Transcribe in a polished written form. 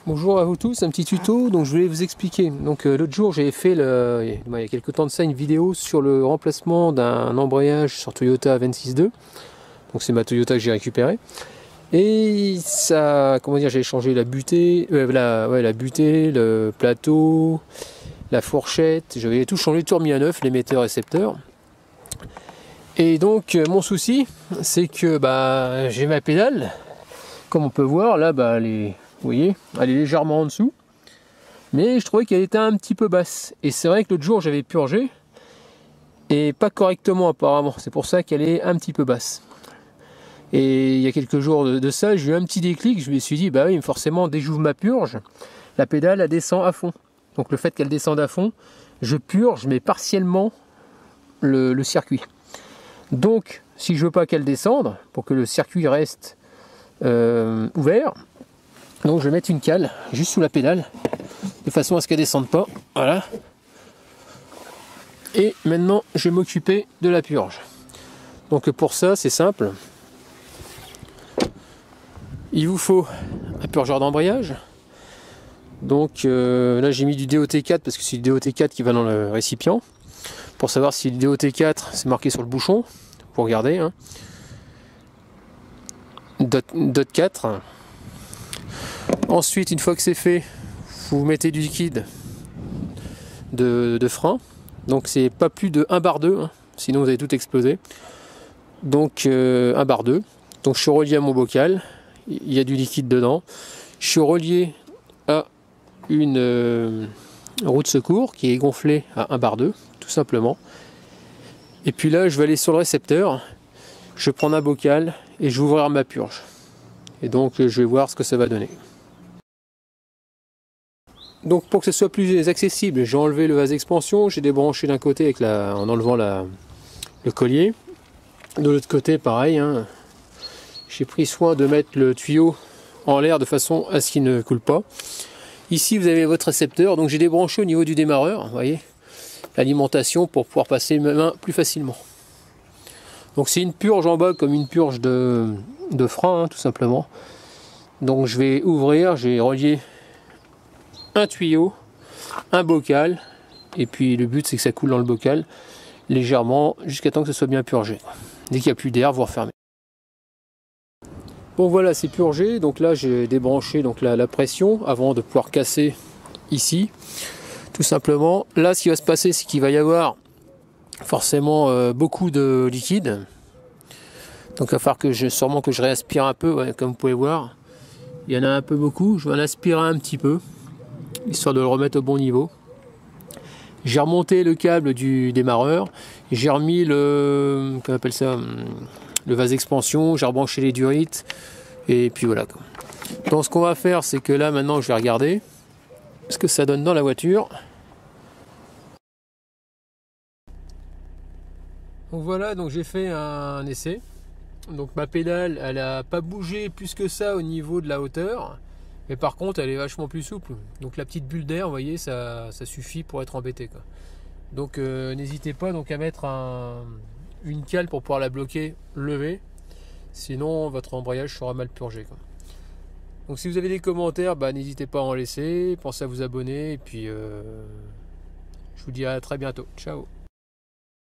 Bonjour à vous tous, un petit tuto, donc je voulais vous expliquer. Donc l'autre jour j'avais fait, il y a quelques temps de ça, une vidéo sur le remplacement d'un embrayage sur Toyota 26.2. Donc c'est ma Toyota que j'ai récupérée. Et ça, comment dire, j'ai changé la butée, la butée, le plateau, la fourchette, j'avais tout changé, tout remis à neuf, l'émetteur, récepteur. Et donc mon souci, c'est que j'ai ma pédale, comme on peut voir, là vous voyez, elle est légèrement en dessous, mais je trouvais qu'elle était un petit peu basse. Et c'est vrai que l'autre jour j'avais purgé, et pas correctement apparemment, c'est pour ça qu'elle est un petit peu basse. Et il y a quelques jours de ça, j'ai eu un petit déclic, je me suis dit, bah oui, forcément, dès que j'ouvre ma purge, la pédale, elle descend à fond. Donc le fait qu'elle descende à fond, je purge, mais partiellement le circuit. Donc, si je veux pas qu'elle descende, pour que le circuit reste ouvert, donc je vais mettre une cale juste sous la pédale, de façon à ce qu'elle ne descende pas. Voilà. Et maintenant, je vais m'occuper de la purge. Donc pour ça, c'est simple. Il vous faut un purgeur d'embrayage. Donc là, j'ai mis du DOT4 parce que c'est du DOT4 qui va dans le récipient. Pour savoir si le DOT4, c'est marqué sur le bouchon. Pour regarder. Hein. DOT 4. Ensuite, une fois que c'est fait, vous mettez du liquide de frein. Donc c'est pas plus de 1 bar 2, hein, sinon vous allez tout exploser. Donc 1 bar 2. Donc je suis relié à mon bocal, il y a du liquide dedans. Je suis relié à une roue de secours qui est gonflée à 1 bar 2, tout simplement. Et puis là, je vais aller sur le récepteur, je vais prendre un bocal et je vais ouvrir ma purge. Et donc je vais voir ce que ça va donner. Donc pour que ce soit plus accessible, j'ai enlevé le vase expansion, j'ai débranché d'un côté avec en enlevant le collier. De l'autre côté, pareil, hein, j'ai pris soin de mettre le tuyau en l'air de façon à ce qu'il ne coule pas. Ici, vous avez votre récepteur, donc j'ai débranché au niveau du démarreur, vous voyez, l'alimentation pour pouvoir passer ma main plus facilement. Donc c'est une purge en bas comme une purge de frein, hein, tout simplement. Donc je vais ouvrir, j'ai relié un tuyau, un bocal, et puis le but c'est que ça coule dans le bocal légèrement jusqu'à temps que ce soit bien purgé. Dès qu'il n'y a plus d'air, vous refermez. Bon voilà, c'est purgé, donc là j'ai débranché donc la pression avant de pouvoir casser ici, tout simplement. Là ce qui va se passer, c'est qu'il va y avoir forcément beaucoup de liquide, donc il va falloir sûrement que je réaspire un peu, ouais, comme vous pouvez voir. Il y en a un peu beaucoup, je vais en aspirer un petit peu, histoire de le remettre au bon niveau. J'ai remonté le câble du démarreur, j'ai remis le vase expansion, j'ai rebranché les durites, et puis voilà. Donc ce qu'on va faire, c'est que là maintenant je vais regarder ce que ça donne dans la voiture. Donc voilà, donc j'ai fait un essai. Donc ma pédale, elle n'a pas bougé plus que ça au niveau de la hauteur. Mais par contre, elle est vachement plus souple. Donc la petite bulle d'air, vous voyez, ça suffit pour être embêté, quoi. Donc n'hésitez pas donc à mettre une cale pour pouvoir la bloquer levée. Sinon, votre embrayage sera mal purgé, quoi. Donc si vous avez des commentaires, n'hésitez pas à en laisser. Pensez à vous abonner. Et puis je vous dis à très bientôt. Ciao.